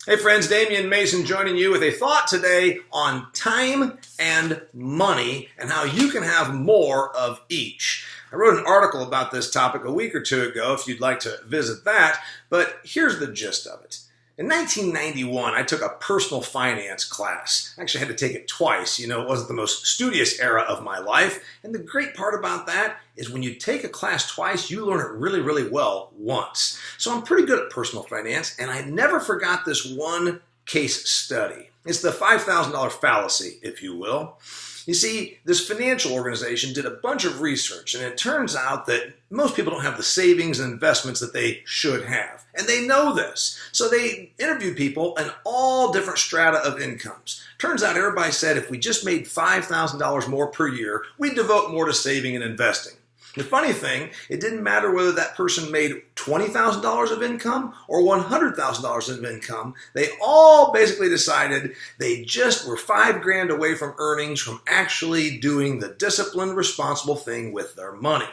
Hey friends, Damian Mason joining you with a thought today on time and money and how you can have more of each. I wrote an article about this topic a week or two ago if you'd like to visit that, but here's the gist of it. In 1991, I took a personal finance class. I actually had to take it twice. It wasn't the most studious era of my life. And the great part about that is when you take a class twice, you learn it really, really well once. So I'm pretty good at personal finance, and I never forgot this one case study. It's the $5,000 fallacy, if you will. You see, this financial organization did a bunch of research, and it turns out that most people don't have the savings and investments that they should have. And they know this. So they interviewed people in all different strata of incomes. Turns out everybody said if we just made $5,000 more per year, we'd devote more to saving and investing. The funny thing, it didn't matter whether that person made $20,000 of income or $100,000 of income. They all basically decided they just were $5,000 away from earnings from actually doing the disciplined, responsible thing with their money.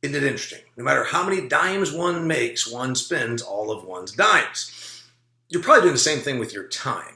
Isn't it interesting? No matter how many dimes one makes, one spends all of one's dimes. You're probably doing the same thing with your time.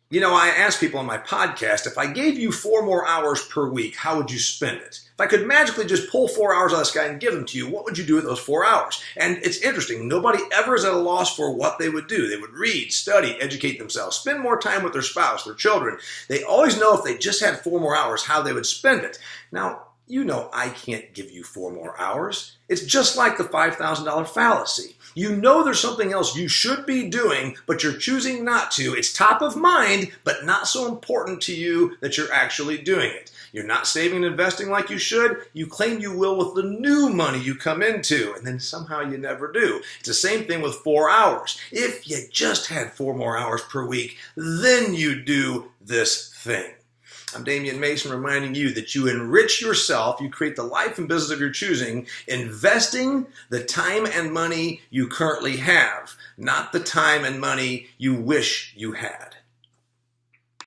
I ask people on my podcast, if I gave you 4 more hours per week, how would you spend it? If I could magically just pull 4 hours out of the sky and give them to you, what would you do with those 4 hours? And it's interesting. Nobody ever is at a loss for what they would do. They would read, study, educate themselves, spend more time with their spouse, their children. They always know if they just had 4 more hours, how they would spend it. Now, I can't give you 4 more hours. It's just like the $5,000 fallacy. There's something else you should be doing, but you're choosing not to. It's top of mind, but not so important to you that you're actually doing it. You're not saving and investing like you should. You claim you will with the new money you come into, and then somehow you never do. It's the same thing with 4 hours. If you just had 4 more hours per week, then you do this thing. I'm Damian Mason reminding you that you enrich yourself, you create the life and business of your choosing, investing the time and money you currently have, not the time and money you wish you had.